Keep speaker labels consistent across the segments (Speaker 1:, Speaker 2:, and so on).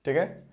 Speaker 1: ठीक है।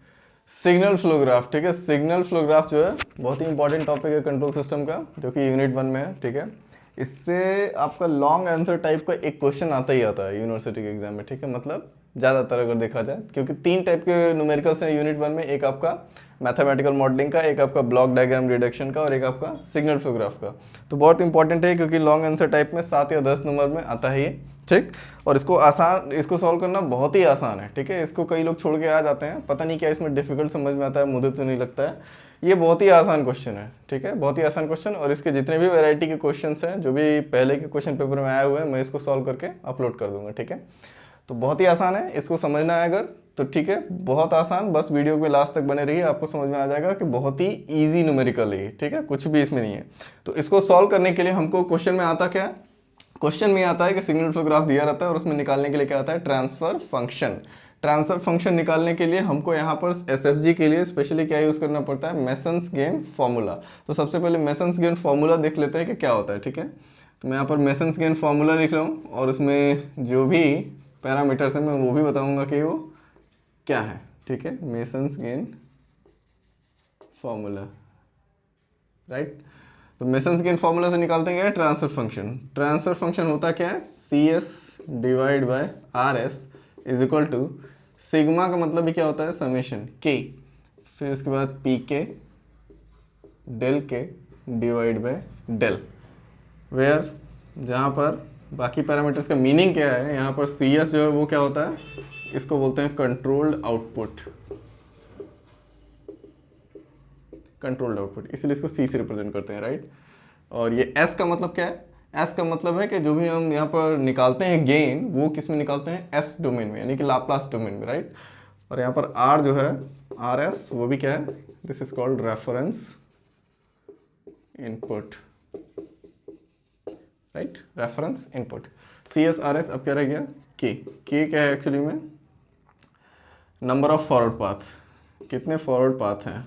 Speaker 1: Signal flow graph, ठीक है। सिग्नल फ्लो ग्राफ जो है बहुत ही इंपॉर्टेंट टॉपिक है कंट्रोल सिस्टम का, जो कि यूनिट 1 में है, ठीक है। इससे आपका लॉन्ग आंसर टाइप का एक क्वेश्चन आता ही आता है यूनिवर्सिटी के एग्जाम में, ठीक है। मतलब ज़्यादातर अगर देखा जाए, क्योंकि 3 टाइप के न्यूमेरिकल्स हैं यूनिट 1 में, एक आपका मैथमेटिकल मॉडलिंग का, एक आपका ब्लॉक डायग्राम रिडक्शन का, और एक आपका सिग्नल फ्लो ग्राफ का। तो बहुत इंपॉर्टेंट है, क्योंकि लॉन्ग आंसर टाइप में 7 या 10 नंबर में आता है ये, ठीक। और इसको सॉल्व करना बहुत ही आसान है, ठीक है। इसको कई लोग छोड़ के आ जाते हैं, पता नहीं क्या इसमें डिफिकल्ट समझ में आता है, मुझे तो नहीं लगता है। ये बहुत ही आसान क्वेश्चन है, ठीक है, बहुत ही आसान क्वेश्चन। और इसके जितने भी वैरायटी के क्वेश्चंस हैं, जो भी पहले के क्वेश्चन पेपर में आए हुए हैं, मैं इसको सॉल्व करके अपलोड कर दूंगा, ठीक है। तो बहुत ही आसान है, इसको समझना है अगर तो ठीक है, बहुत आसान। बस वीडियो के लास्ट तक बने रहिए, आपको समझ में आ जाएगा कि बहुत ही इजी न्यूमेरिकल है, ठीक है, कुछ भी इसमें नहीं है। तो इसको सॉल्व करने के लिए हमको क्वेश्चन में आता क्या है, क्वेश्चन में आता है कि सिग्नल फ्लो ग्राफ दिया रहता है और उसमें निकालने के लिए क्या आता है, ट्रांसफर फंक्शन। ट्रांसफर फंक्शन निकालने के लिए हमको यहाँ पर एसएफजी के लिए स्पेशली क्या यूज़ करना पड़ता है, मेसन्स गेन फॉर्मूला। तो सबसे पहले मेसन्स गेन फॉर्मूला देख लेते हैं कि क्या होता है, ठीक है। तो मैं यहाँ पर मेसन्स गेन फॉर्मूला लिख रहा हूँ, और उसमें जो भी पैरामीटर्स हैं मैं वो भी बताऊँगा कि वो क्या है, ठीक है। Masons gain formula, right. तो मेसन्स गेन फॉर्मूला से निकालते हैं क्या, ट्रांसफर फंक्शन। ट्रांसफर फंक्शन होता क्या है, C S divide by R S is equal to, sigma का मतलब भी क्या होता है, समेशन के, फिर उसके बाद पी के डेल के डिवाइड बाय डेल, वेयर जहाँ पर बाकी पैरामीटर्स का मीनिंग क्या है, यहाँ पर सी एस जो है वो क्या होता है, इसको बोलते हैं कंट्रोल्ड आउटपुट, कंट्रोल्ड आउटपुट, इसलिए इसको सी से रिप्रेजेंट करते हैं, राइट। और ये एस का मतलब क्या है, एस का मतलब है कि जो भी हम यहाँ पर निकालते हैं गेन, वो किस में निकालते हैं, एस डोमेन में, यानी कि लाप्लास डोमेन में, राइट। और यहाँ पर आर जो है, आर एस, वो भी क्या है, this is called reference input, right, reference input. C S R S अब क्या रह गया, के क्या है एक्चुअली में, नंबर ऑफ फॉरवर्ड पाथ, कितने फॉरवर्ड पाथ हैं,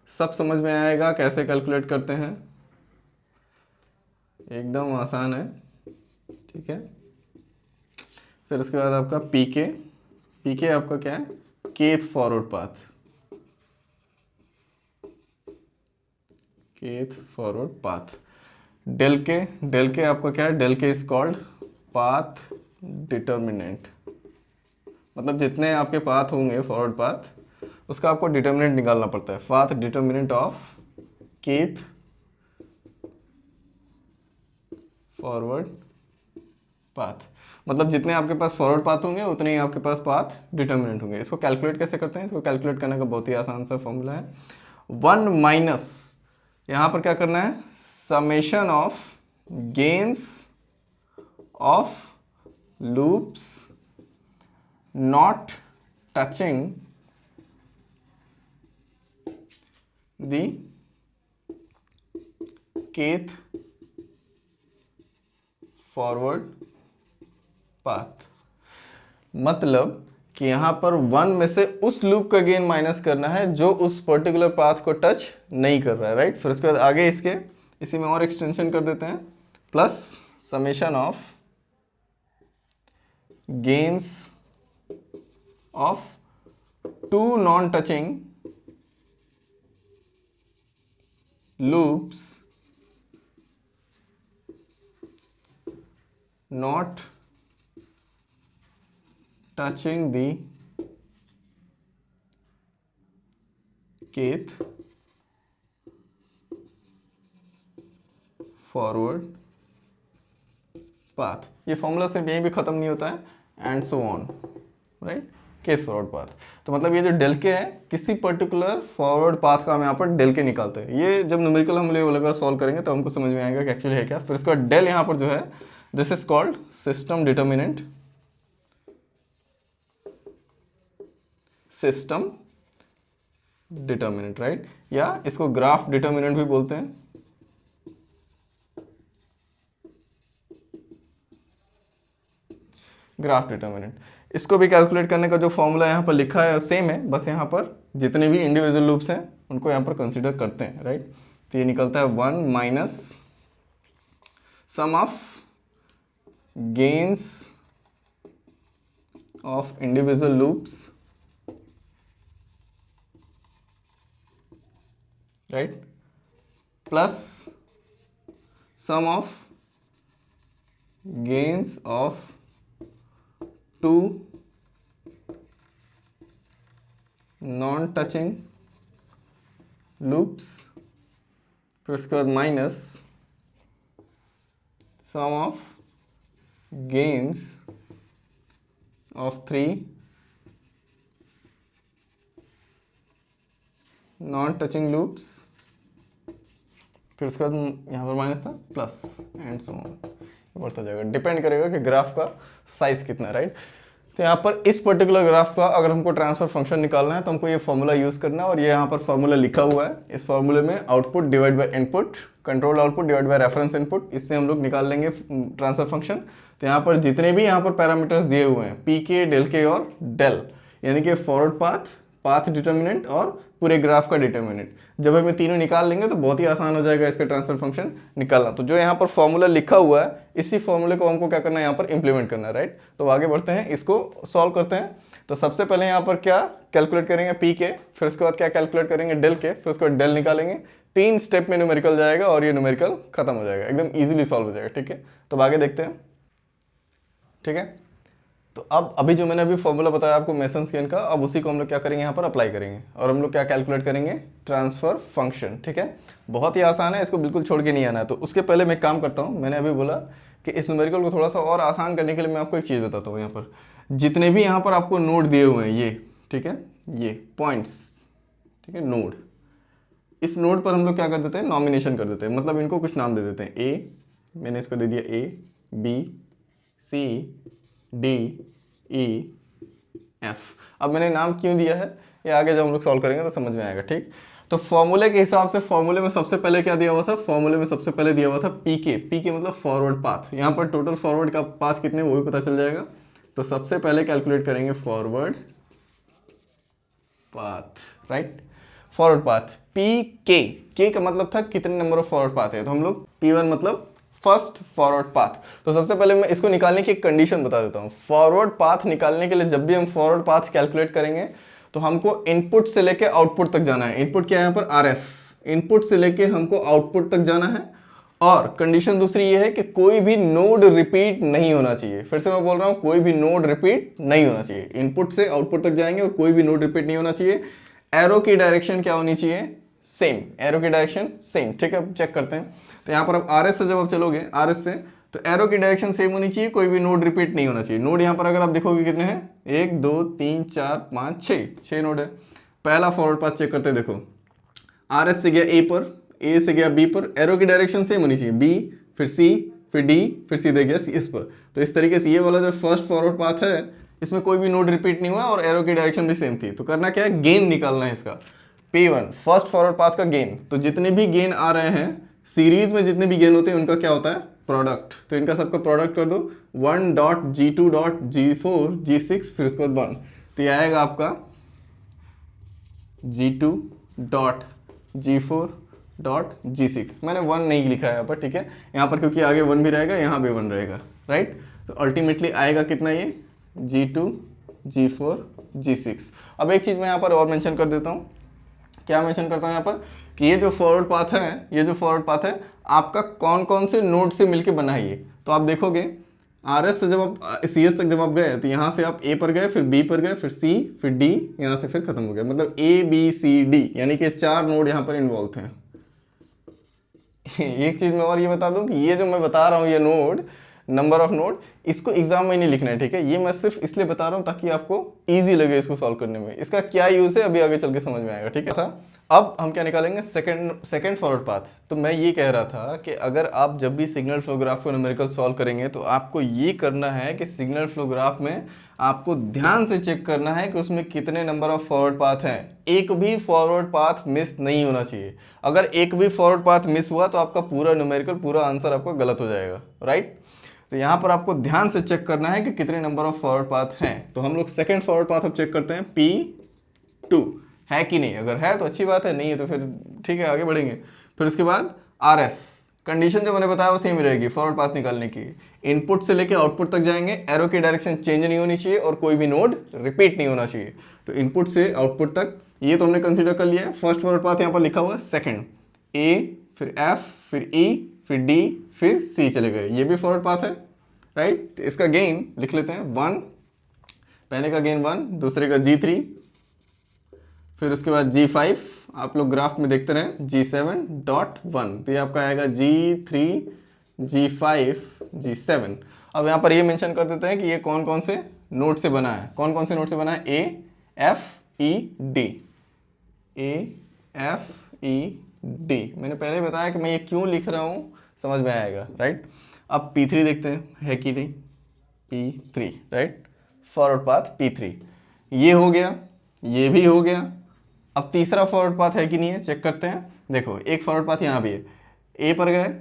Speaker 1: सब समझ में आएगा कैसे कैलकुलेट करते हैं, एकदम आसान है, ठीक है। फिर उसके बाद आपका पीके आपका क्या है, kth forward path, kth forward path. Del K आपका क्या है, डेल के इज कॉल्ड पाथ डिटर्मिनेंट, मतलब जितने आपके पाथ होंगे फॉरवर्ड पाथ, उसका आपको डिटर्मिनेंट निकालना पड़ता है, path determinant of kth forward path. मतलब जितने आपके पास फॉरवर्ड पाथ होंगे उतने ही आपके पास पाथ डिटर्मिनेंट होंगे। इसको कैलकुलेट कैसे करते हैं, इसको कैलकुलेट करने का बहुत ही आसान सा फॉर्मूला है, 1 माइनस, यहाँ पर क्या करना है, summation of gains of loops not touching the kth forward path. मतलब कि यहाँ पर 1 में से उस लूप का गेन माइनस करना है जो उस पर्टिकुलर पाथ को टच नहीं कर रहा है, राइट। फिर उसके बाद आगे इसी में और एक्सटेंशन कर देते हैं, plus summation of gains of 2 non touching loops not touching the kth forward path. ये फॉर्मूला सिर्फ यहीं भी खत्म नहीं होता है, and so on, right, kth forward path. तो मतलब ये जो डेल के है, किसी पर्टिकुलर फॉरवर्ड पाथ का हम यहाँ पर डेल के निकालते हैं। ये जब न्यूमेरिकल हम लोग सॉल्व करेंगे तो हमको समझ में आएगा कि एक्चुअली है क्या। फिर इसका डेल यहाँ पर जो है, this is called system determinant, system determinant, right, या इसको ग्राफ डिटर्मिनेंट भी बोलते हैं। ग्राफ डिटर्मिनेंट, इसको भी कैलकुलेट करने का जो फॉर्मूला यहाँ पर लिखा है सेम है, बस यहाँ पर जितने भी इंडिविजुअल लूप्स हैं उनको यहाँ पर कंसीडर करते हैं, राइट। तो ये निकलता है 1 minus sum of gains of individual loops right, plus sum of gains of two non touching loops, फिर उसके बाद minus sum of gains of three non touching loops, फिर उसके बाद यहाँ पर माइनस था प्लस एंड सो ऑन, बढ़ता जाएगा। डिपेंड करेगा कि ग्राफ का साइज कितना है, राइट। तो यहाँ पर इस पर्टिकुलर ग्राफ का अगर हमको ट्रांसफर फंक्शन निकालना है तो हमको ये फॉर्मूला यूज करना है, और ये यहाँ पर फॉर्मूला लिखा हुआ है। इस फॉर्मूले में output divide by input, control output divide by reference input, इससे हम लोग निकाल लेंगे ट्रांसफर फंक्शन। तो यहाँ पर जितने भी यहाँ पर पैरामीटर्स दिए हुए हैं, पी के, डेल के और डेल, यानी कि फॉरवर्ड पाथ, पाथ डिटर्मिनेंट और पूरे ग्राफ का डिटर्मिनेंट, जब हम ये तीनों निकाल लेंगे तो बहुत ही आसान हो जाएगा इसका ट्रांसफर फंक्शन निकालना। तो जो यहाँ पर फॉर्मूला लिखा हुआ है, इसी फॉर्मूले को हमको क्या करना है, यहाँ पर इंप्लीमेंट करना है, राइट। तो आगे बढ़ते हैं, इसको सॉल्व करते हैं। तो सबसे पहले यहाँ पर क्या कैलकुलेट करेंगे, पी के, फिर उसके बाद क्या कैलकुलेट करेंगे, डेल के, फिर उसके बाद डेल निकालेंगे। 3 स्टेप में न्यूमेरिकल जाएगा और ये न्यूमेरिकल खत्म हो जाएगा, एकदम ईजिली सॉल्व हो जाएगा, ठीक है। तो आगे देखते हैं, ठीक है। तो अब अभी जो मैंने अभी फॉर्मूला बताया आपको मेसन स्केल का, अब उसी को हम लोग क्या करेंगे, यहाँ पर अप्लाई करेंगे और हम लोग क्या कैलकुलेट करेंगे, ट्रांसफर फंक्शन, ठीक है। बहुत ही आसान है, इसको बिल्कुल छोड़ के नहीं आना है। तो उसके पहले मैं काम करता हूँ, मैंने अभी बोला कि इस न्यूमेरिकल को थोड़ा सा और आसान करने के लिए मैं आपको एक चीज़ बताता हूँ। यहाँ पर जितने भी यहाँ पर आपको नोड दिए हुए हैं, ये, ठीक है, ये पॉइंट्स, ठीक है, नोड, इस नोड पर हम लोग क्या कर देते हैं, नॉमिनेशन कर देते हैं, मतलब इनको कुछ नाम दे देते हैं। ए, मैंने इसको दे दिया ए, बी, सी, डी, ई, एफ। अब मैंने नाम क्यों दिया है, ये आगे जब हम लोग सॉल्व करेंगे तो समझ में आएगा, ठीक। तो फॉर्मूले के हिसाब से, फॉर्मूले में सबसे पहले क्या दिया हुआ था, फॉर्मूले में सबसे पहले दिया हुआ था पी के। पी के मतलब फॉरवर्ड पाथ, यहाँ पर टोटल फॉरवर्ड का पाथ कितने वो भी पता चल जाएगा। तो सबसे पहले कैलकुलेट करेंगे forward path, right, forward path. P के का मतलब था कितने नंबर ऑफ फॉरवर्ड पाथ है, तो हम लोग P1 मतलब फर्स्ट फॉरवर्ड पाथ। तो सबसे पहले मैं इसको निकालने की एक कंडीशन बता देता हूँ। फॉरवर्ड पाथ निकालने के लिए जब भी हम फॉरवर्ड पाथ कैलकुलेट करेंगे तो हमको इनपुट से लेके आउटपुट तक जाना है। इनपुट क्या है यहाँ पर, RS, इनपुट से लेके हमको आउटपुट तक जाना है। और कंडीशन दूसरी ये है कि कोई भी नोड रिपीट नहीं होना चाहिए। फिर से मैं बोल रहा हूँ, कोई भी नोड रिपीट नहीं होना चाहिए। इनपुट से आउटपुट तक जाएंगे और कोई भी नोड रिपीट नहीं होना चाहिए। एरो की डायरेक्शन क्या होनी चाहिए, सेम, एरो की डायरेक्शन सेम, ठीक है। अब चेक करते हैं। तो यहाँ पर अब RS से जब आप चलोगे, RS से, तो एरो की डायरेक्शन सेम होनी चाहिए, कोई भी नोड रिपीट नहीं होना चाहिए। नोड यहाँ पर अगर आप देखोगे कितने हैं, 1 2 3 4 5 6 नोड है। पहला फॉरवर्ड पाथ चेक करते हैं, देखो RS से गया A पर, A से गया B पर, एरो की डायरेक्शन सेम होनी चाहिए, B फिर C फिर D फिर सीधे गया C इस पर। तो इस तरीके से ये वाला जो फर्स्ट फॉरवर्ड पाथ है, इसमें कोई भी नोड रिपीट नहीं हुआ और एरो की डायरेक्शन भी सेम थी। तो करना क्या है, गेन निकालना है इसका, P1 फर्स्ट फॉरवर्ड पाथ का गेन। तो जितने भी गेन आ रहे हैं सीरीज में, जितने भी गेन होते हैं उनका क्या होता है, प्रोडक्ट। तो इनका सबका प्रोडक्ट कर दो, 1.G2.G4G6 फिर उसके बाद 1। तो ये आएगा आपका G2.G4.G6। मैंने 1 नहीं लिखा है यहाँ पर, ठीक है, यहाँ पर क्योंकि आगे 1 भी रहेगा, यहाँ भी 1 रहेगा, राइट। तो अल्टीमेटली आएगा कितना, ये G2G4G6। अब एक चीज़ मैं यहाँ पर और मेंशन कर देता हूँ। क्या मेंशन करता हूँ यहाँ पर, कि ये जो फॉरवर्ड पाथ है, ये जो फॉरवर्ड पाथ है आपका कौन कौन से नोड से मिलके बना है ये। तो आप देखोगे RS से जब आप CS तक जब आप गए, तो यहाँ से आप A पर गए, फिर B पर गए, फिर C फिर D, यहाँ से फिर खत्म हो गया। मतलब ABCD यानी कि 4 नोड यहाँ पर इन्वॉल्व थे। एक चीज़ मैं और ये बता दूं कि ये जो मैं बता रहा हूँ, ये नोड, नंबर ऑफ नोड, इसको एग्जाम में नहीं लिखना है, ठीक है। ये मैं सिर्फ इसलिए बता रहा हूँ ताकि आपको इजी लगे इसको सॉल्व करने में। इसका क्या यूज़ है अभी आगे चल के समझ में आएगा, ठीक है। था अब हम क्या निकालेंगे, सेकंड फॉरवर्ड पाथ। तो मैं ये कह रहा था कि अगर आप जब भी सिग्नल फ्लो ग्राफ को न्यूमेरिकल सॉल्व करेंगे तो आपको ये करना है कि सिग्नल फ्लो ग्राफ में आपको ध्यान से चेक करना है कि उसमें कितने नंबर ऑफ फॉरवर्ड पाथ हैं। एक भी फॉरवर्ड पाथ मिस नहीं होना चाहिए। अगर एक भी फॉरवर्ड पाथ मिस हुआ तो आपका पूरा न्यूमेरिकल, पूरा आंसर आपका गलत हो जाएगा, राइट। तो यहाँ पर आपको ध्यान से चेक करना है कि कितने नंबर ऑफ फॉरवर्ड पाथ हैं। तो हम लोग सेकंड फॉरवर्ड पाथ अब चेक करते हैं, P2 है कि नहीं। अगर है तो अच्छी बात है, नहीं है तो फिर ठीक है, आगे बढ़ेंगे। फिर उसके बाद RS, कंडीशन जो मैंने बताया वो सेम रहेगी फॉरवर्ड पाथ निकालने की। इनपुट से लेके आउटपुट तक जाएंगे, एरो की डायरेक्शन चेंज नहीं होनी चाहिए और कोई भी नोड रिपीट नहीं होना चाहिए। तो इनपुट से आउटपुट तक ये तो हमने कंसीडर कर लिया है। फर्स्ट फॉरवर्ड पाथ यहाँ पर लिखा हुआ है। सेकंड ए, फिर एफ, फिर ई, फिर डी, फिर सी चले गए, ये भी फॉरवर्ड पाथ है, राइट। तो इसका गेन लिख लेते हैं 1, पहले का गेन 1, दूसरे का G3, फिर उसके बाद G5, आप लोग ग्राफ में देखते रहें, G7.1, तो ये आपका आएगा G3, G5, G7। अब यहाँ पर ये मेंशन कर देते हैं कि ये कौन कौन से नोड से बना है, कौन कौन से नोड से बना है, A, F, E, D, A, F, E, D। मैंने पहले ही बताया कि मैं ये क्यों लिख रहा हूँ, समझ में आएगा, राइट। अब P3 देखते हैं है कि नहीं, P3, right, forward path P3, ये हो गया, ये भी हो गया। अब तीसरा फॉरवर्ड पाथ है कि नहीं है, चेक करते हैं। देखो एक फॉरवर्ड पाथ यहाँ भी है, ए पर गए,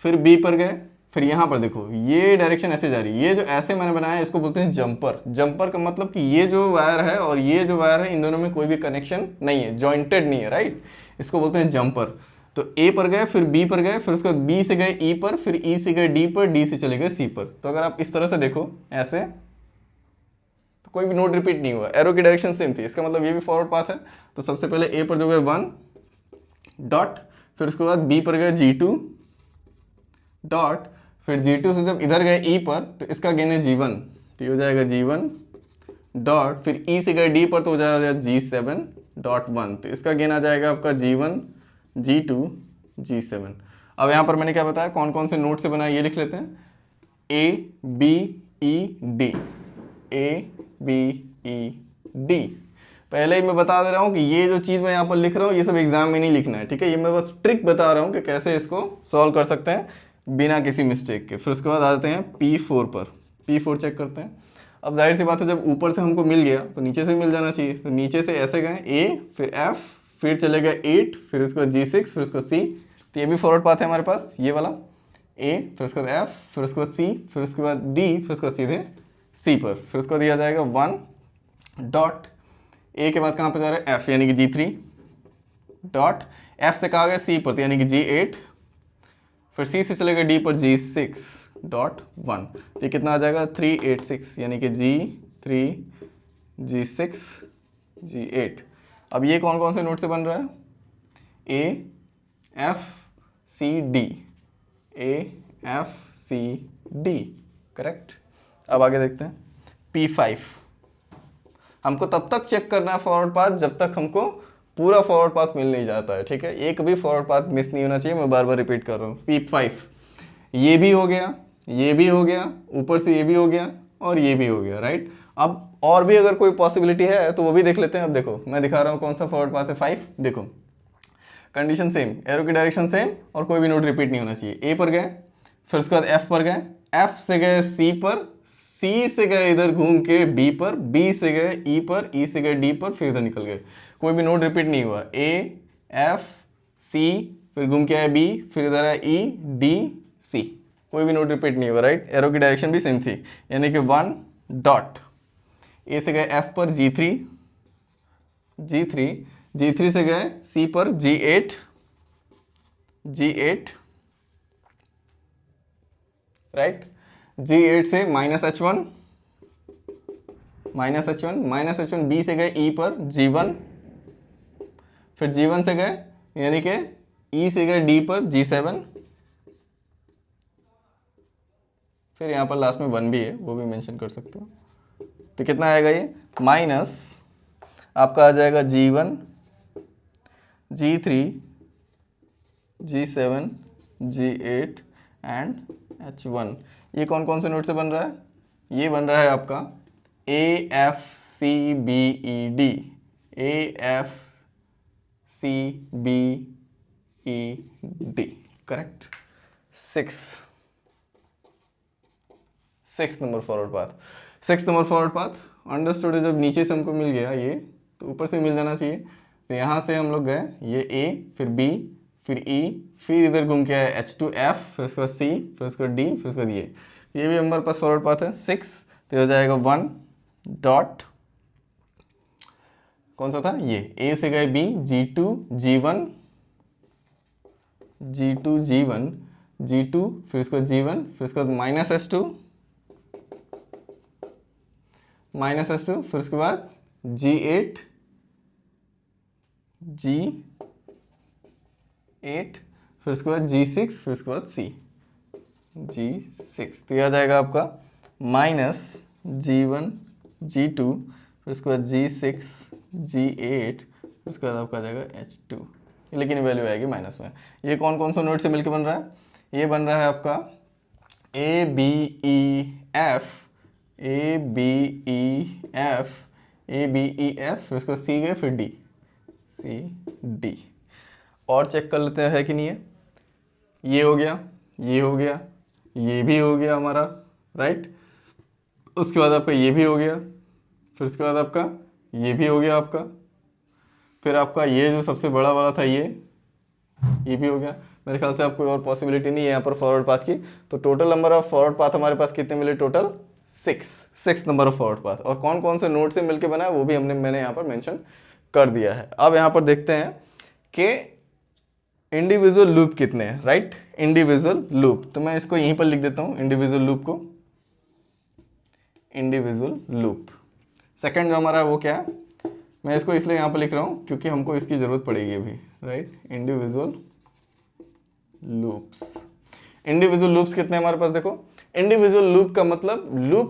Speaker 1: फिर बी पर गए, फिर यहाँ पर देखो ये डायरेक्शन ऐसे जा रही है। ये जो ऐसे मैंने बनाया है इसको बोलते हैं जंपर। जंपर का मतलब कि ये जो वायर है और ये जो वायर है इन दोनों में कोई भी कनेक्शन नहीं है, जॉइंटेड नहीं है, राइट, इसको बोलते हैं जंपर। तो ए पर गए, फिर बी पर गए, फिर उसके बाद बी से गए ई पर, फिर ई से गए डी पर, डी से चले गए सी पर। तो अगर आप इस तरह से देखो ऐसे, तो कोई भी नोड रिपीट नहीं हुआ, एरो की डायरेक्शन सेम थी, इसका मतलब ये भी फॉरवर्ड पाथ है। तो सबसे पहले ए पर जो गए 1 डॉट, फिर उसके बाद बी पर गए G2 डॉट, फिर G2 से जब इधर गए ई पर तो इसका गेन है G1, तो ये हो जाएगा G1 डॉट, फिर ई से गए डी पर तो हो जाएगा G7.1, तो इसका गेन आ जाएगा आपका G1, G2, G7। अब यहाँ पर मैंने क्या बताया, कौन कौन से नोड से बना है ये लिख लेते हैं, ए, B, E, D, A, B, E, D. पहले ही मैं बता दे रहा हूँ कि ये जो चीज़ मैं यहाँ पर लिख रहा हूँ ये सब एग्जाम में नहीं लिखना है, ठीक है। ये मैं बस ट्रिक बता रहा हूँ कि कैसे इसको सॉल्व कर सकते हैं बिना किसी मिस्टेक के। फिर उसके बाद आते हैं P4 पर, P4 चेक करते हैं। अब जाहिर सी बात है जब ऊपर से हमको मिल गया तो नीचे से मिल जाना चाहिए, तो नीचे से ऐसे गए A, फिर F, फिर चले गए 8, फिर उसके बाद G6, फिर उसके बाद C। तो ये भी फॉरवर्ड पाथ है हमारे पास, ये वाला A, फिर उसके बाद F, फिर उसके बाद C, फिर उसके बाद D, फिर उसके बाद सीधे C पर, फिर उसको दिया जाएगा 1 डॉट, A के बाद कहाँ पर जा रहा है F यानी कि G3 डॉट, F से कहा गया C पर यानी कि G8, फिर C से चलेगा D पर G6.1, तो ये कितना आ जाएगा 386 यानी कि G3, G6, G8। अब ये कौन कौन से नोड से बन रहा है, A, F, C, D, A, F, C, D, correct. अब आगे देखते हैं P5। हमको तब तक चेक करना है फॉरवर्ड पाथ जब तक हमको पूरा फॉरवर्ड पाथ मिल नहीं जाता है, ठीक है। एक भी फॉरवर्ड पाथ मिस नहीं होना चाहिए, मैं बार बार रिपीट कर रहा हूँ। P5 ये भी हो गया, ये भी हो गया, ऊपर से ये भी हो गया और ये भी हो गया, राइट। अब और भी अगर कोई पॉसिबिलिटी है तो वो भी देख लेते हैं। अब देखो मैं दिखा रहा हूँ कौन सा फॉरवर्ड पाथ है 5, देखो कंडीशन सेम, एरो की डायरेक्शन सेम और कोई भी नोड रिपीट नहीं होना चाहिए। ए पर गए, फिर उसके बाद एफ पर गए, एफ से गए सी पर, सी से गए इधर घूम के बी पर, बी से गए ई पर, ई से गए डी पर, फिर इधर निकल गए, कोई भी नोड रिपीट नहीं हुआ। ए, एफ, सी, फिर घूम के आया बी, फिर इधर आया ई, डी, सी, कोई भी नोड रिपीट नहीं हुआ, राइट। एरो की डायरेक्शन भी सेम थी यानी कि 1 डॉट, ए से गए एफ पर G3, G3, G3 से गए C पर G8, G8, राइट। G8 से -H1, -H1 B से गए E पर G1, फिर G1 से गए यानी कि E से गए D पर G7, फिर यहाँ पर लास्ट में 1 भी है वो भी मेंशन कर सकते हो। तो कितना आएगा ये, माइनस आपका आ जाएगा G1, G3, G7, G8 and H1। ये कौन कौन से नोड से बन रहा है, ये बन रहा है आपका A, F, C, B, E, D, A, F, C, B, E, D, correct. 6 number forward path, 6 number forward path understood है। जब नीचे से हमको मिल गया ये तो ऊपर से मिल जाना चाहिए। तो यहाँ से हम लोग गए ये A, फिर B, फिर E, फिर इधर घूम के आया H2F, फिर उसके बाद C, फिर उसके बाद D, फिर उसके बाद ये भी हमारे पास फॉरवर्ड पाथ है 6। तो हो जाएगा 1 डॉट, कौन सा था ये, A से गए B, G2, G1, G2, G1, G2, फिर इसके बाद G1, फिर इसके बाद -S2, फिर उसके बाद G8, फिर उसके बाद G6, फिर उसके बाद G6। तो यह आ जाएगा आपका -G1, G2, फिर उसके बाद G6, G8, फिर उसके बाद आपका आ जाएगा H2, लेकिन वैल्यू आएगी माइनस में। ये कौन कौन सा नोड से मिलकर बन रहा है? ये बन रहा है आपका ABEF, फिर उसके बाद C गए, फिर D, CD। और चेक कर लेते हैं कि नहीं है। ये हो गया, ये हो गया, ये भी हो गया हमारा, राइट। उसके बाद आपका ये भी हो गया, फिर उसके बाद आपका ये भी हो गया आपका, फिर आपका ये जो सबसे बड़ा वाला था ये भी हो गया। मेरे ख्याल से आपको और पॉसिबिलिटी नहीं है यहाँ पर फॉरवर्ड पाथ की। तो total number of forward path हमारे पास कितने मिले? Total 6 number of forward path. और कौन कौन से नोड से मिलके बना है वो भी मैंने यहाँ पर मेंशन कर दिया है। अब यहाँ पर देखते हैं कि इंडिविजुअल लूप कितने हैं, राइट। इंडिविजुअल लूप, तो मैं इसको यहीं पर लिख देता हूँ, इंडिविजुअल लूप को, इंडिविजुअल लूप। सेकंड जो हमारा है वो क्या है, मैं इसको इसलिए यहाँ पर लिख रहा हूँ क्योंकि हमको इसकी ज़रूरत पड़ेगी अभी, right. Individual loops, individual loops कितने हमारे पास? देखो, इंडिविजुअल लूप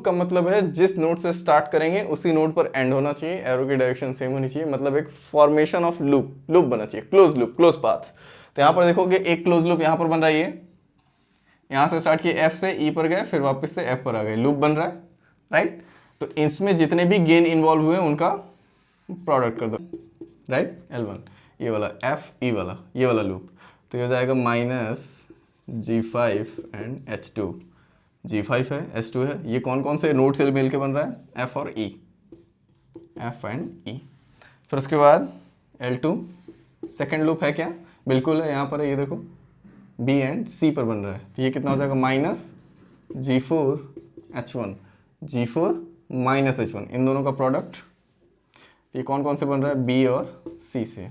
Speaker 1: का मतलब है जिस नोड से स्टार्ट करेंगे उसी नोड पर एंड होना चाहिए, एरो की डायरेक्शन सेम होनी चाहिए, मतलब एक फॉर्मेशन ऑफ लूप बनना चाहिए, क्लोज लूप, क्लोज पाथ। तो यहाँ पर देखोगे एक क्लोज लूप यहाँ पर बन रहा है, ये यहाँ से स्टार्ट किए F से E पर गए, फिर वापस से F पर आ गए, लूप बन रहा है, राइट। तो इसमें जितने भी गेन इन्वॉल्व हुए उनका प्रोडक्ट कर दो, राइट। L1 ये वाला, F E वाला, ये वाला लूप, तो ये हो जाएगा -G5 एंड H2। G5 है, H2 है, ये कौन कौन से नोड से मिल के बन रहा है? F और E, F एंड E। फिर उसके बाद L2 सेकेंड लूप है क्या? बिल्कुल है, यहाँ पर है, ये देखो B एंड C पर बन रहा है, तो ये कितना हो जाएगा? -G4 H1, G4 -H1, इन दोनों का प्रोडक्ट। ये कौन कौन से बन रहा है? B और C से।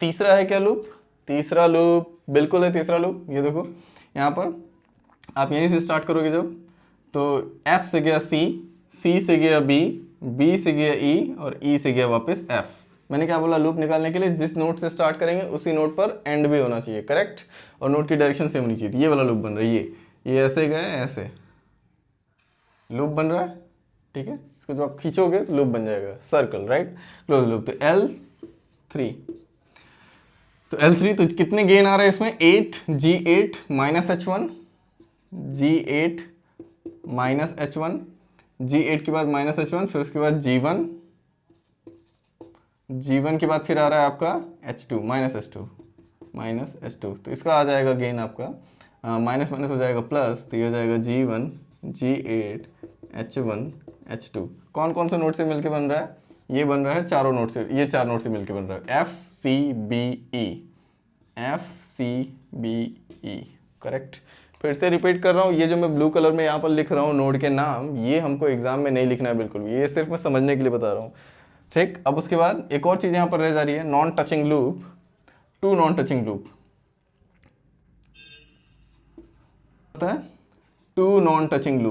Speaker 1: तीसरा है क्या लूप? तीसरा लूप बिल्कुल है, तीसरा लूप, ये देखो यहाँ पर आप यहीं से स्टार्ट करोगे जब, तो F से गया C, C से गया B, B से गया E और E से गया वापस F। मैंने क्या बोला? लूप निकालने के लिए जिस नोड से स्टार्ट करेंगे उसी नोड पर एंड भी होना चाहिए, करेक्ट, और नोड की डायरेक्शन सेम होनी चाहिए। तो ये वाला लूप बन रहा है, ये ऐसे गए, ऐसे लूप बन रहा है, ठीक है। इसको जब आप खींचोगे तो लूप बन जाएगा, सर्कल, राइट, क्लोज लूप। तो L3, तो कितने गेन आ रहे हैं इसमें? 8, G8 -H1, G8 -H1, G8 के बाद -H1, फिर उसके बाद G1 के बाद फिर आ रहा है आपका H2 -H2। तो इसका आ जाएगा गेन आपका माइनस माइनस हो जाएगा प्लस, तो ये हो जाएगा G1, G8, H1, H2। कौन कौन से नोड से मिलके बन रहा है? ये बन रहा है चारों नोड से, ये 4 नोड से मिलके बन रहा है, FCBE, करेक्ट। फिर से रिपीट कर रहा हूँ, ये जो मैं ब्लू कलर में यहाँ पर लिख रहा हूँ नोड के नाम, ये हमको एग्जाम में नहीं लिखना है बिल्कुल भी, ये सिर्फ मैं समझने के लिए बता रहा हूँ, ठीक। अब उसके बाद एक और चीज़ यहाँ पर रह जा रही है, non touching loop, 2 non touching loop, 2 non touching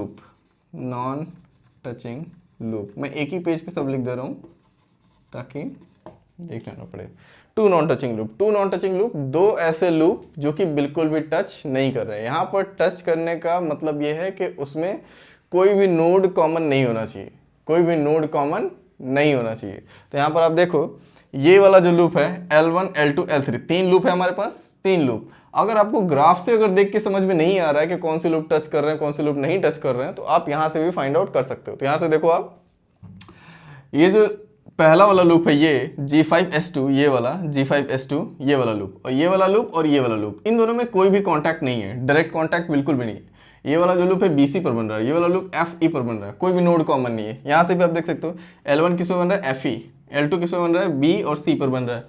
Speaker 1: loop, मैं एक ही पेज पे सब लिख दे रहा हूँ ताकि देख लेना पड़े। 2 नॉन टचिंग लूप, 2 ऐसे लूप जो कि बिल्कुल भी टच नहीं कर रहे हैं। यहाँ पर टच करने का मतलब ये है कि उसमें कोई भी नोड कॉमन नहीं होना चाहिए, तो यहाँ पर आप देखो, ये वाला जो लूप है L1, L2, L3, 3 लूप है हमारे पास, 3 लूप। अगर आपको ग्राफ से अगर देख के समझ में नहीं आ रहा है कि कौन से लूप टच कर रहे हैं, कौन से लूप नहीं टच कर रहे हैं, तो आप यहाँ से भी फाइंड आउट कर सकते हो। तो यहाँ से देखो आप, ये जो पहला वाला लूप है ये G5S2, ये वाला G5S2, ये वाला लूप, और ये वाला लूप और ये वाला लूप, इन दोनों में कोई भी कॉन्टैक्ट नहीं है, डायरेक्ट कॉन्टैक्ट बिल्कुल भी नहीं है। ये वाला जो लूप है BC पर बन रहा है, ये वाला लूप FE पर बन रहा है, कोई भी नोड कॉमन नहीं है। यहाँ से भी आप देख सकते हो L1 किस पे बन रहा है? FE, L2 किस पे बन रहा है? B और C पर बन रहा है।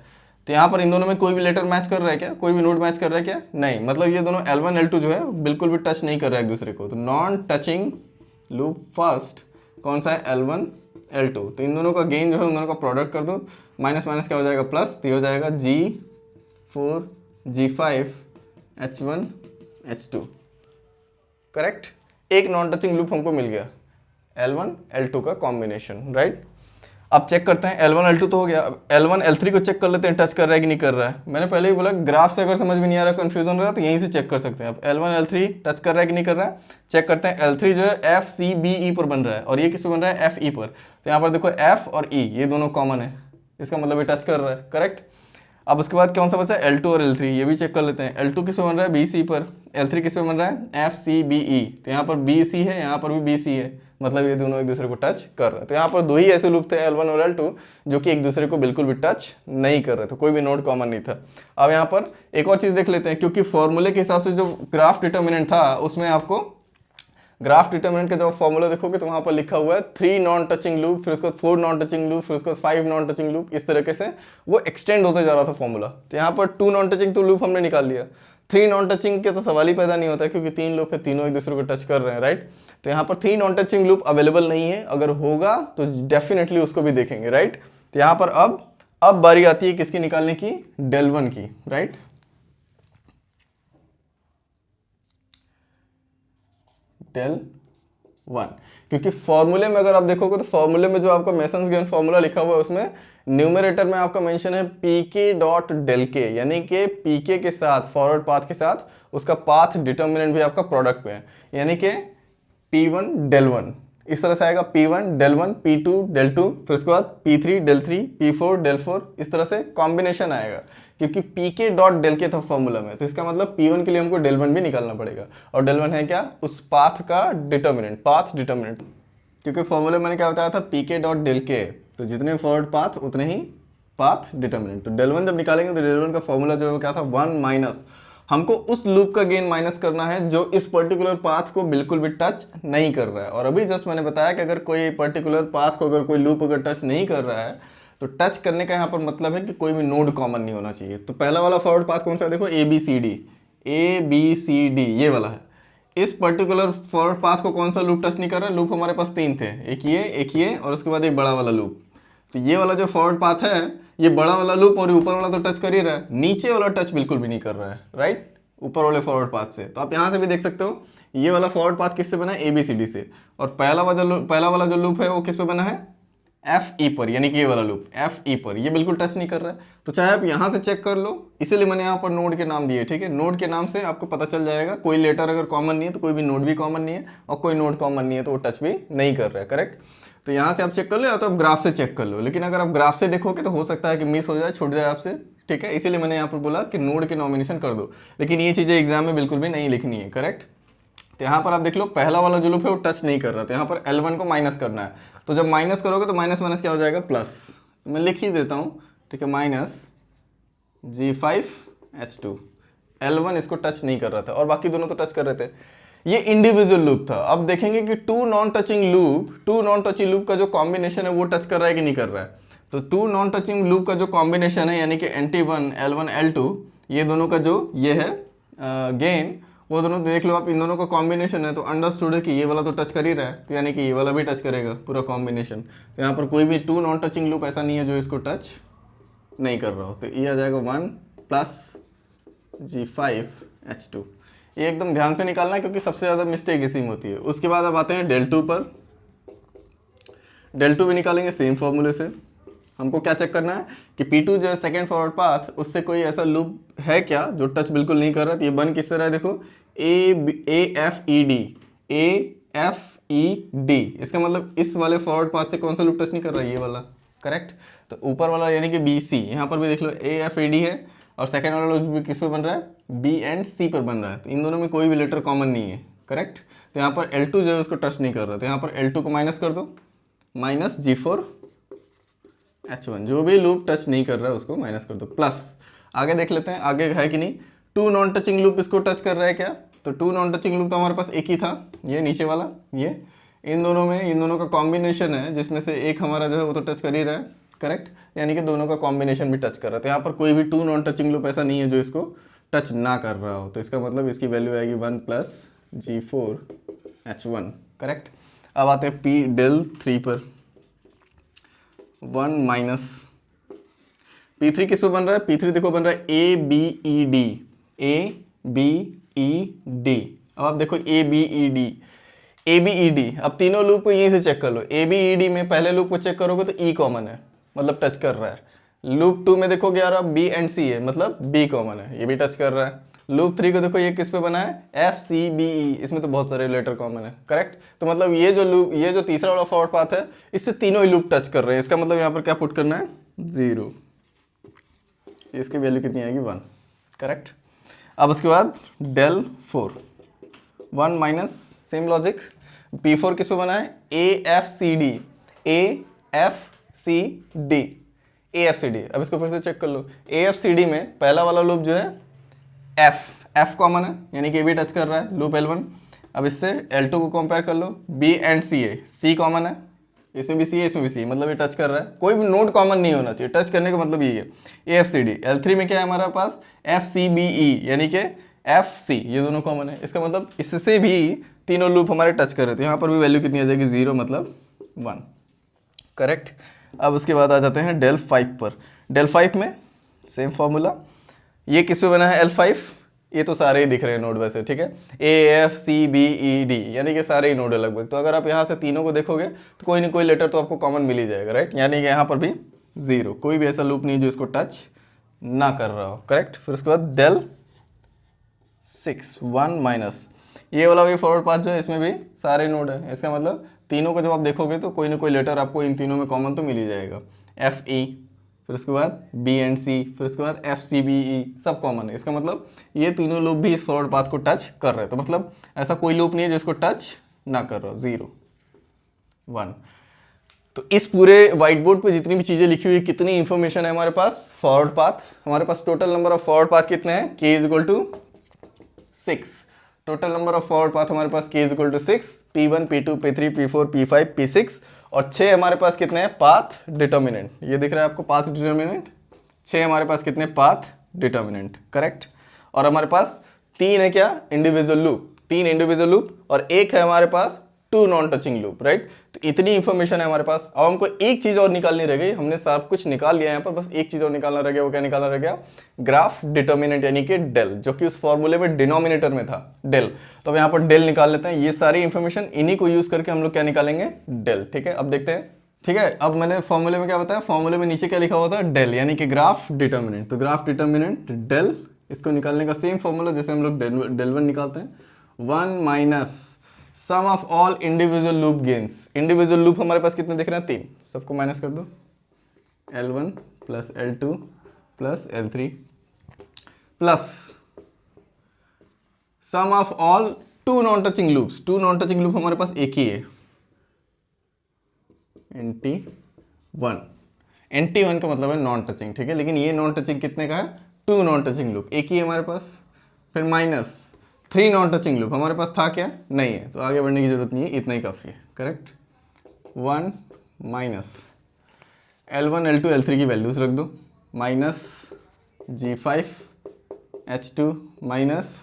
Speaker 1: तो यहाँ पर इन दोनों में कोई भी लेटर मैच कर रहा है क्या? कोई भी नोड मैच कर रहा है क्या? नहीं, मतलब ये दोनों L1, L2 जो है बिल्कुल भी टच नहीं कर रहा है एक दूसरे को। तो नॉन टचिंग लूप फर्स्ट कौन सा है? L1, L2। तो इन दोनों का गेन जो है उन दोनों का प्रोडक्ट कर दो, माइनस माइनस क्या हो जाएगा? प्लस, तो ये हो जाएगा G4, G5, H1, H2, correct. एक नॉन टचिंग लूप हमको मिल गया, L1 L2 का कॉम्बिनेशन, राइट। अब चेक करते हैं, L1 L2 तो हो गया, अब L1 L3 को चेक कर लेते हैं, टच कर रहा है कि नहीं कर रहा है। मैंने पहले ही बोला ग्राफ से अगर समझ में नहीं आ रहा, कंफ्यूजन हो रहा है, तो यहीं से चेक कर सकते हैं। अब L1 L3 टच कर रहा है कि नहीं कर रहा है, चेक करते हैं। L3 जो है F C B E पर बन रहा है, और ये किस पे बन रहा है, F E पर। तो यहाँ पर देखो F और E ये दोनों कॉमन है, इसका मतलब ये टच कर रहा है, करेक्ट। अब उसके बाद कौन सा बचा है, L2 और L3, ये भी चेक कर लेते हैं। L2 किस पे बन रहा है, BC पर, L3 किस पे बन रहा है, FCBE। तो यहाँ पर BC है, यहाँ पर भी BC है, मतलब ये दोनों एक दूसरे को टच कर रहे हैं। तो यहाँ पर दो ही ऐसे लूप थे, L1 और L2, जो कि एक दूसरे को बिल्कुल भी टच नहीं कर रहे थे, कोई भी नोड कॉमन नहीं था। अब यहाँ पर एक और चीज़ देख लेते हैं, क्योंकि फॉर्मूले के हिसाब से जो ग्राफ डिटर्मिनेंट था, उसमें आपको ग्राफ डिटर्मिनेंट का जब फॉर्मूला देखोगे तो वहां पर लिखा हुआ है 3 नॉन टचिंग लूप, फिर उसके बाद 4 नॉन टचिंग लूप, फिर उसके बाद 5 नॉन टचिंग लूप, इस तरीके से वो एक्सटेंड होते जा रहा था फॉर्मूला। तो यहाँ पर 2 नॉन टचिंग तो लूप हमने निकाल लिया, 3 नॉन टचिंग के तो सवाल ही पैदा नहीं होता है, क्योंकि 3 लूप है, तीनों एक दूसरे को टच कर रहे हैं, राइट। तो यहाँ पर 3 नॉन टचिंग लूप अवेलेबल नहीं है, अगर होगा तो डेफिनेटली उसको भी देखेंगे, राइट। तो यहाँ पर अब बारी आती है किसकी निकालने की, del1 की, राइट। del1, क्योंकि फॉर्मूले में अगर आप देखोगे तो फॉर्मूले में जो आपका मेसन्स गिवन फॉर्मूला लिखा हुआ है, उसमें न्यूमरेटर में आपका मेंशन है पीके डॉट डेल के, यानी कि पीके के साथ, फॉरवर्ड पाथ के साथ उसका पाथ डिटर्मिनेंट भी आपका प्रोडक्ट में है, यानी कि P1 del1 इस तरह से आएगा, P1 del1 P2 del2, फिर उसके बाद P3 del3 P4 del4, इस तरह से कॉम्बिनेशन आएगा, क्योंकि pk डॉट डेल के था फॉर्मूला में। तो इसका मतलब P1 के लिए हमको del1 भी निकालना पड़ेगा, और del1 है क्या, उस पाथ का डिटर्मिनेंट, पाथ डिटर्मिनेंट, क्योंकि फॉर्मूले मैंने क्या बताया था, pk डॉट डेल के, तो जितने फॉरवर्ड पाथ उतने ही पाथ डिटर्मिनेंट। तो del1 जब निकालेंगे तो del1 का फॉर्मूला जो है क्या था, 1 माइनस, हमको उस लूप का गेन माइनस करना है जो इस पर्टिकुलर पाथ को बिल्कुल भी टच नहीं कर रहा है। और अभी जस्ट मैंने बताया कि अगर कोई पर्टिकुलर पाथ को, अगर कोई लूप अगर टच नहीं कर रहा है, तो टच करने का यहाँ पर मतलब है कि कोई भी नोड कॉमन नहीं होना चाहिए। तो पहला वाला फॉरवर्ड पाथ कौन सा है, देखो ABCD ये वाला है। इस पर्टिकुलर फॉरवर्ड पाथ को कौन सा लूप टच नहीं कर रहा है, लूप हमारे पास 3 थे, एक ये और उसके बाद एक बड़ा वाला लूप। तो ये वाला जो फॉरवर्ड पाथ है, ये बड़ा वाला लूप और ऊपर वाला तो टच कर ही रहा है, नीचे वाला टच बिल्कुल भी नहीं कर रहा है, राइट, ऊपर वाले फॉरवर्ड पाथ से। तो आप यहाँ से भी देख सकते हो, ये वाला फॉरवर्ड पाथ किससे बना है, ABCD से, और पहला वाला जो लूप है वो किस पे बना है, FE पर, यानी कि ये वाला लूप FE पर, ये बिल्कुल टच नहीं कर रहा है। तो चाहे आप यहाँ से चेक कर लो, इसीलिए मैंने यहाँ पर नोड के नाम दिए, ठीक है। नोड के नाम से आपको पता चल जाएगा, कोई लेटर अगर कॉमन नहीं है तो कोई भी नोड भी कॉमन नहीं है, और कोई नोड कॉमन नहीं है तो वो टच भी नहीं कर रहा है, करेक्ट। तो यहाँ से आप चेक कर लो, या तो आप ग्राफ से चेक कर लो, लेकिन अगर आप ग्राफ से देखोगे तो हो सकता है कि मिस हो जाए, छूट जाए आपसे, ठीक है। इसीलिए मैंने यहाँ पर बोला कि नोड के नॉमिनेशन कर दो, लेकिन ये चीज़ें एग्जाम में बिल्कुल भी नहीं लिखनी है, करेक्ट। तो यहाँ पर आप देख लो, पहला वाला जो लूप है वो टच नहीं कर रहा, तो यहाँ पर L1 को माइनस करना है। तो जब माइनस करोगे तो माइनस माइनस क्या हो जाएगा, प्लस। तो मैं लिख ही देता हूँ, ठीक है, माइनस G5H2। L1 इसको टच नहीं कर रहा था, और बाकी दोनों तो टच कर रहे थे। ये इंडिविजुअल लूप था। अब देखेंगे कि टू नॉन टचिंग लूप का जो कॉम्बिनेशन है वो टच कर रहा है कि नहीं कर रहा है। तो 2 नॉन टचिंग लूप का जो कॉम्बिनेशन है, यानी कि NT1 L1 L2, ये दोनों का जो ये है गेन, वो दोनों देख लो आप, इन दोनों का कॉम्बिनेशन है, तो अंडरस्टूड है कि ये वाला तो टच कर ही रहा है, तो यानी कि ये वाला भी टच करेगा, पूरा कॉम्बिनेशन। तो यहाँ पर कोई भी 2 नॉन टचिंग लूप ऐसा नहीं है जो इसको टच नहीं कर रहा हो। तो ये आ जाएगा 1 प्लस G5H2। ये एकदम ध्यान से निकालना है, क्योंकि सबसे ज़्यादा मिस्टेक इसी में होती है। उसके बाद अब आते हैं del2 पर। del2 भी निकालेंगे सेम फॉर्मूले से। हमको क्या चेक करना है कि P2 जो है सेकेंड फॉरवर्ड पाथ, उससे कोई ऐसा लूप है क्या जो टच बिल्कुल नहीं कर रहा। तो ये बन किस तरह है, देखो AFED, इसका मतलब इस वाले फॉरवर्ड पाथ से कौन सा लूप टच नहीं कर रहा है, ये वाला, करेक्ट। तो ऊपर वाला यानी कि BC, यहाँ पर भी देख लो AFED है, और सेकेंड वाला लूप भी किस पे बन रहा है, B एंड C पर बन रहा है। तो इन दोनों में कोई भी लेटर कॉमन नहीं है, करेक्ट। तो यहाँ पर L2 जो है उसको टच नहीं कर रहा, तो यहाँ पर L2 को माइनस कर दो, माइनस G4H1, जो भी लूप टच नहीं कर रहा है उसको माइनस कर दो, प्लस। आगे देख लेते हैं आगे है कि नहीं। 2 नॉन टचिंग लूप इसको टच कर रहा है क्या, तो 2 नॉन टचिंग लूप तो हमारे पास एक ही था, ये नीचे वाला, ये इन दोनों का कॉम्बिनेशन है, जिसमें से एक हमारा जो है वो तो टच कर ही रहा है, करेक्ट। यानी कि दोनों का कॉम्बिनेशन भी टच कर रहा है। तो यहाँ पर कोई भी 2 नॉन टचिंग लूप ऐसा नहीं है जो इसको टच ना कर रहा हो। तो इसका मतलब इसकी वैल्यू आएगी 1 प्लस G4H1, करेक्ट। अब आते हैं del3 पर। 1 माइनस P3 किस पे बन रहा है, P3 देखो बन रहा है ABED, डी। अब आप देखो A B E D, A B E D, अब तीनों लूप को यहीं से चेक कर लो। ए बी ई डी में पहले लूप को चेक करोगे तो ई कॉमन है, मतलब टच कर रहा है। लूप 2 में देखोगे यार, अब बी एंड सी है, मतलब बी कॉमन है, ये भी टच कर रहा है। लूप 3 को देखो, ये किस पे बना है, एफ सी बी ई, इसमें तो बहुत सारे लेटर कॉमन है, करेक्ट। तो मतलब ये जो लूप, ये जो तीसरा वाला फॉरवर्ड पाथ है, इससे तीनों ही लूप टच कर रहे हैं। इसका मतलब यहाँ पर क्या पुट करना है, 0। इसकी वैल्यू कितनी आएगी, 1, करेक्ट। अब उसके बाद del 4, 1 minus, same logic. P4 किस पे बना है, A F C D, A F C D, A F C D. अब इसको फिर से चेक कर लो। ए एफ सी डी में पहला वाला लूप जो है एफ कॉमन है, यानी कि ये भी टच कर रहा है, लूप L1। अब इससे L2 को कंपेयर कर लो, B एंड C है, C कॉमन है, इसमें भी C है, इसमें भी C, मतलब ये टच कर रहा है। कोई भी नोड कॉमन नहीं होना चाहिए, टच करने का मतलब यही है। A F C D, L3 में क्या है हमारे पास, एफ सी बी ई, यानी कि एफ सी, ये दोनों कॉमन है। इसका मतलब इससे भी तीनों लूप हमारे टच कर रहे थे। यहाँ पर भी वैल्यू कितनी आ जाएगी, 0, मतलब 1, करेक्ट। अब उसके बाद आ जाते हैं डेल 5 पर। डेल 5 में सेम फॉर्मूला, ये किस पे बना है, L5, ये तो सारे ही दिख रहे हैं नोड वैसे, ठीक है। A F C B E D, यानी कि सारे ही नोड है लगभग। तो अगर आप यहाँ से तीनों को देखोगे तो कोई ना कोई लेटर तो आपको कॉमन मिल ही जाएगा, राइट। यानी कि यहाँ पर भी 0, कोई भी ऐसा लूप नहीं जो इसको टच ना कर रहा हो, करेक्ट। फिर उसके बाद डेल 6, 1 माइनस, ये वाला भी फॉरवर्ड पाथ जो है, इसमें भी सारे नोड है। इसका मतलब तीनों को जब आप देखोगे तो कोई ना कोई लेटर आपको इन तीनों में कॉमन तो मिल ही जाएगा। एफ ई, फिर उसके बाद बी एंड सी, फिर उसके बाद एफ सी बी ई, सब कॉमन है। इसका मतलब ये तीनों लूप भी इस फॉरवर्ड पाथ को टच कर रहे हैं। तो मतलब ऐसा कोई लूप नहीं है जो इसको टच ना कर रहा हो। 0, 1। तो इस पूरे व्हाइट बोर्ड पे जितनी भी चीज़ें लिखी हुई, कितनी इंफॉर्मेशन है हमारे पास, फॉरवर्ड पाथ। हमारे पास total number of forward path कितने हैं, k = 6। Total number of forward path हमारे पास k = 6, P1, P2, P3, P4, P5, P6, और 6 हमारे पास कितने हैं, पाथ डिटर्मिनेंट। ये दिख रहा है आपको, पाथ डिटर्मिनेंट 6 हमारे पास कितने, पाथ डिटर्मिनेंट, करेक्ट। और हमारे पास 3 है क्या, इंडिविजुअल लूप, 3 इंडिविजुअल लूप, और एक है हमारे पास 2 नॉन टचिंग लूप, राइट। तो इतनी इंफॉर्मेशन है हमारे पास। अब हमको एक चीज और निकालनी रह गई, हमने सब कुछ निकाल लिया यहाँ पर, बस एक चीज और निकालना रह गया। वो क्या निकालना रह गया, ग्राफ डिटर्मिनेंट, यानी कि डेल, जो कि उस फॉर्मूले में डिनोमिनेटर में था, डेल। तो अब यहाँ पर डेल निकाल लेते हैं। ये सारी इंफॉर्मेशन इन्हीं को यूज करके हम लोग क्या निकालेंगे, डेल, ठीक है। अब देखते हैं, ठीक है। अब मैंने फॉर्मूले में क्या बताया, फॉर्मूले में नीचे क्या लिखा हुआ था, डेल, यानी कि ग्राफ डिटर्मिनेंट। तो ग्राफ डिटर्मिनेंट डेल, इसको निकालने का सेम फॉर्मूला जैसे हम लोग डेल 1 निकालते हैं, 1 minus sum of all individual loop gains. Individual loop हमारे पास कितने दिख रहे हैं, 3, सबको माइनस कर दो, L1 plus L2 plus L3 plus sum of all 2 non touching loops. 2 non touching loop हमारे पास एक ही है, NT1। NT1 का मतलब है नॉन टचिंग, ठीक है। लेकिन ये नॉन टचिंग कितने का है, 2 नॉन टचिंग लूप, एक ही है हमारे पास। फिर माइनस 3 नॉन टचिंग लूप, हमारे पास था क्या, नहीं है, तो आगे बढ़ने की जरूरत नहीं है, इतना ही काफ़ी है, correct. 1 minus L1 L2 L3 की वैल्यूज रख दो, minus G5H2 minus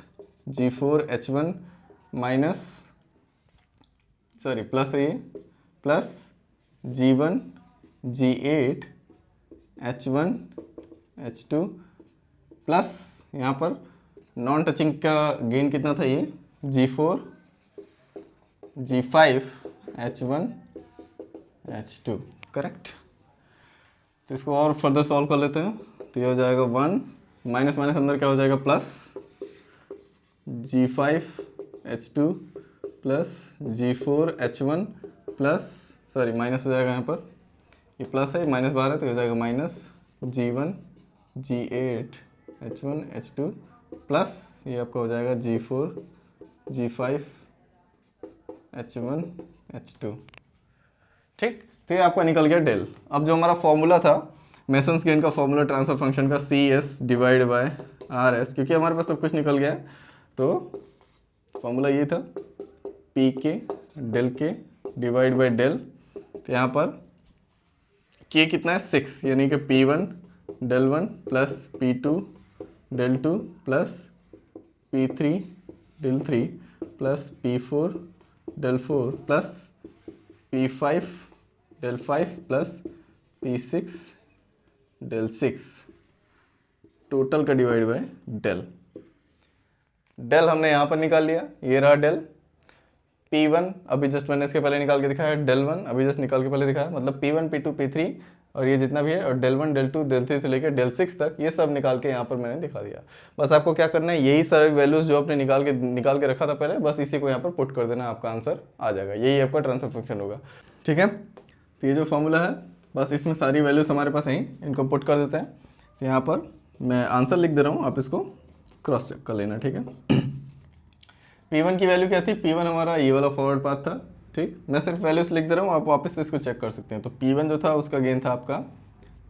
Speaker 1: G4H1 minus, sorry plus है ये, plus G1 G8 H1 H2 plus यहाँ पर नॉन टचिंग का गेन कितना था, ये G4 G5 H1 H2, correct. तो इसको और फर्दर सॉल्व कर लेते हैं। तो ये हो जाएगा 1 माइनस माइनस अंदर क्या हो जाएगा, plus G5H2 plus G4H1 plus, sorry minus हो जाएगा यहाँ पर, ये प्लस है, माइनस बाहर है, तो हो जाएगा minus G1 G8 H1 H2 plus ये आपका हो जाएगा G4 G5 H1 H2, ठीक। तो ये आपका निकल गया डेल। अब जो हमारा फॉर्मूला था मेसन्स गेन का फॉर्मूला ट्रांसफर फंक्शन का, CS डिवाइड बाय RS, क्योंकि हमारे पास सब कुछ निकल गया है, तो फॉर्मूला ये था PK del K divide by del. तो यहाँ पर K कितना है, 6, यानी कि P1 del 1 plus P2 del 2 plus P3 del 3 plus P4 del 4 plus P5 del 5 plus P6 del 6, total का डिवाइड बाय डेल। डेल हमने यहाँ पर निकाल लिया, ये रहा डेल। P1 अभी जस्ट मैंने इसके पहले निकाल के दिखाया, डेल 1 अभी जस्ट निकाल के पहले दिखाया, मतलब P1 P2 P3 और ये जितना भी है, और डेल 1 डेल 2 डेल 3 से लेकर डेल 6 तक ये सब निकाल के यहाँ पर मैंने दिखा दिया। बस आपको क्या करना है, यही सारे वैल्यूज जो आपने निकाल के रखा था पहले, बस इसी को यहाँ पर पुट कर देना, आपका आंसर आ जाएगा। यही आपका ट्रांसफर फंक्शन होगा, ठीक है। तो ये जो फॉर्मूला है, बस इसमें सारी वैल्यूज हमारे पास हैं, इनको पुट कर देते हैं। तो यहाँ पर मैं आंसर लिख दे रहा हूँ, आप इसको क्रॉस चेक कर लेना, ठीक है। P1 की वैल्यू क्या थी, P1 हमारा ये वाला फॉरवर्ड पाथ था, ठीक। मैं सिर्फ वैल्यूज लिख दे रहा हूँ, आप वापस इसको चेक कर सकते हैं। तो P1 जो था उसका गेन था आपका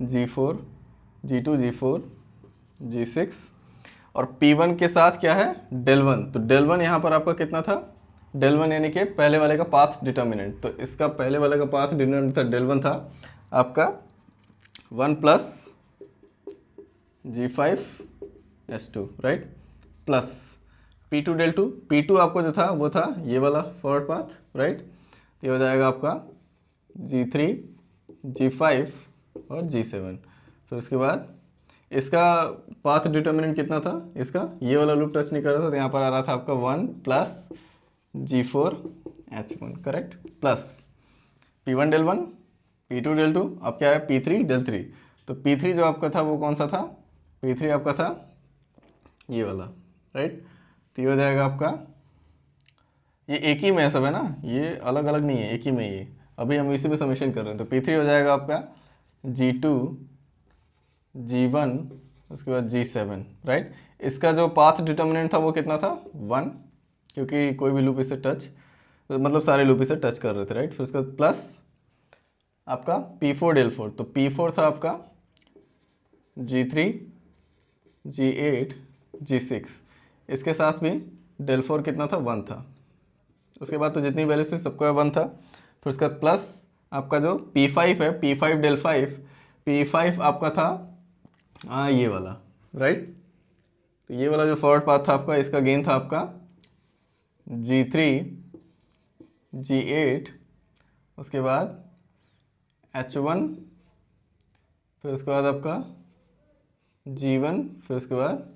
Speaker 1: G4 G2 G4 G6, और P1 के साथ क्या है, डेल 1। तो डेल 1 यहाँ पर आपका कितना था, डेल 1 यानी कि पहले वाले का पाथ डिटर्मिनेंट। तो इसका पहले वाले का पाथ डिटर्मिनेंट था, डेल 1 था आपका 1 plus G5S2, right, plus P2 del 2। P2 आपको जो था वो था ये वाला फॉरवर्ड पाथ, राइट। तो ये हो जाएगा आपका G3 G5 और G7। फिर उसके बाद इसका पाथ डिटर्मिनेंट कितना था, इसका ये वाला लूप टच नहीं कर रहा था, तो यहाँ पर आ रहा था आपका 1 plus G4H1, correct, plus P1 del 1 P2 del 2, अब क्या है P3 डेल 3। तो P3 जो आपका था वो कौन सा था, P3 आपका था ये वाला, राइट। तो ये हो जाएगा आपका, ये एक ही में है सब, है ना, ये अलग अलग नहीं है, एक ही में ये, अभी हम इसी में समेशन कर रहे हैं। तो P3 हो जाएगा आपका G2 G1 उसके बाद G7, राइट। इसका जो पाथ डिटर्मिनेंट था वो कितना था, 1, क्योंकि कोई भी लूप इसे टच, मतलब सारे लूप इसे टच कर रहे थे, राइट। फिर उसका प्लस आपका P4 डेल 4। तो P4 था आपका G3 G8 G6, इसके साथ भी डेल 4 कितना था, 1 था। उसके बाद तो जितनी वैल्यूज थी सबका 1 था। फिर उसका प्लस आपका जो P5 है, P5 डेल 5, P5 आपका था ये वाला, राइट। तो ये वाला जो फॉरवर्ड पाथ था आपका, इसका गेन था आपका G3 G8, उसके बाद H1, फिर उसके बाद आपका G1, फिर उसके बाद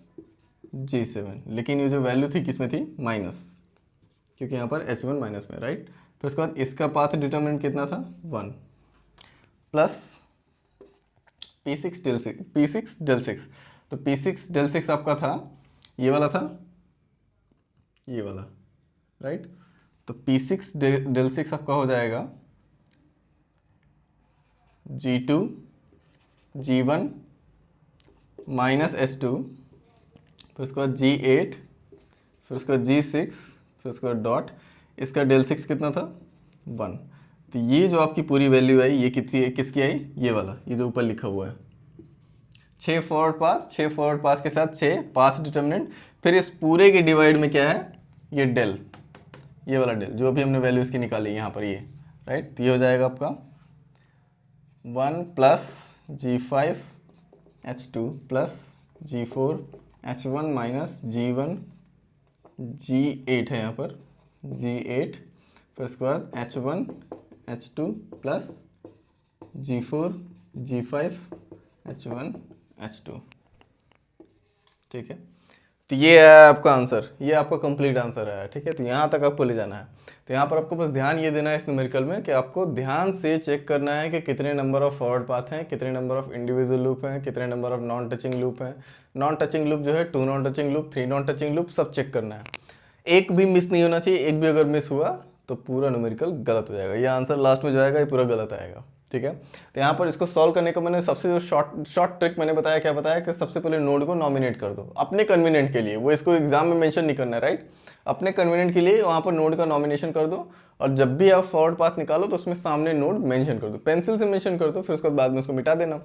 Speaker 1: G7। लेकिन ये जो वैल्यू थी किस में थी, माइनस, क्योंकि यहाँ पर H1 माइनस में, राइट। फिर उसके बाद इसका पाथ डिटर्मिनेंट कितना था, 1 प्लस P6 डेल 6। तो P6 डेल 6 आपका था ये वाला था, ये वाला, राइट। तो P6 डेल 6 आपका हो जाएगा G2 G1 माइनस S2, फिर उसके बाद G8, फिर उसके बाद G6, फिर उसके बाद डॉट, इसका डेल 6 कितना था, 1। तो ये जो आपकी पूरी वैल्यू आई, ये कितनी, किसकी आई, ये वाला, ये जो ऊपर लिखा हुआ है, 6 फॉरवर्ड पाथ के साथ 6 पाथ डिटर्मिनेंट। फिर इस पूरे के डिवाइड में क्या है, ये डेल, ये वाला डेल जो अभी हमने वैल्यू इसकी निकाली यहाँ पर, ये, राइट। तो ये हो जाएगा आपका 1 plus G5H2 plus G4H1 minus G1 G8 है यहाँ पर, G8, फिर उसके बाद H1 H2 plus G4 G5 H1 H2, ठीक है। तो ये है आपका आंसर, ये आपका कंप्लीट आंसर है, ठीक है। तो यहाँ तक आपको ले जाना है। तो यहाँ पर आपको बस ध्यान ये देना है इस न्यूमेरिकल में कि आपको ध्यान से चेक करना है कि कितने नंबर ऑफ फॉरवर्ड पाथ हैं, कितने नंबर ऑफ इंडिविजुअल लूप हैं, कितने number of non touching loop हैं। नॉन टचिंग लूप जो है 2 non touching loop, 3 non touching loop, सब चेक करना है। एक भी मिस नहीं होना चाहिए, एक भी अगर मिस हुआ तो पूरा न्यूमेरिकल गलत हो जाएगा, ये आंसर लास्ट में जो आएगा ये पूरा गलत आएगा, ठीक है। तो यहाँ पर इसको सॉल्व करने का मैंने सबसे जो शॉर्ट ट्रिक मैंने बताया, क्या बताया कि सबसे पहले नोड को नॉमिनेट कर दो अपने कन्वीनियंट के लिए, वो इसको एग्जाम में मेंशन नहीं करना है, राइट। अपने कन्वीनियंट के लिए वहाँ पर नोड का नॉमिनेशन कर दो, और जब भी आप फॉरवर्ड पाथ निकालो तो उसमें सामने नोड मेंशन कर दो, पेंसिल से मेंशन कर दो, फिर उसके बाद में उसको मिटा देना।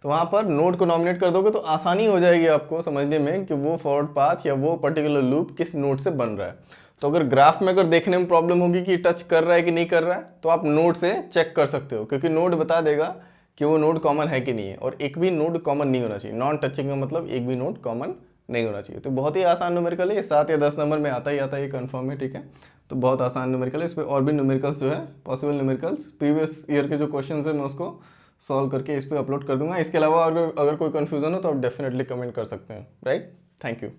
Speaker 1: तो वहाँ पर नोड को नॉमिनेट कर दोगे तो आसानी हो जाएगी आपको समझने में कि वो फॉरवर्ड पाथ या वो पर्टिकुलर लूप किस नोड से बन रहा है। तो अगर ग्राफ में अगर देखने में प्रॉब्लम होगी कि टच कर रहा है कि नहीं कर रहा है, तो आप नोड से चेक कर सकते हो, क्योंकि नोड बता देगा कि वो नोड कॉमन है कि नहीं है। और एक भी नोड कॉमन नहीं होना चाहिए, नॉन टचिंग का मतलब एक भी नोड कॉमन नहीं होना चाहिए। तो बहुत ही आसान न्यूमेरिकल है, 7 या 10 नंबर में आता है, ये कंफर्म है, ठीक है। तो बहुत आसान न्यूमेरिकल है, इस पर और भी न्यूमेरिकल्स जो है पॉसिबल न्यूमेरिकल्स प्रीवियस ईयर के जो क्वेश्चन है मैं उसको सॉल्व करके इस पर अपलोड कर दूंगा। इसके अलावा अगर कोई कन्फ्यूजन हो तो आप डेफिनेटली कमेंट कर सकते हैं, राइट। Thank you.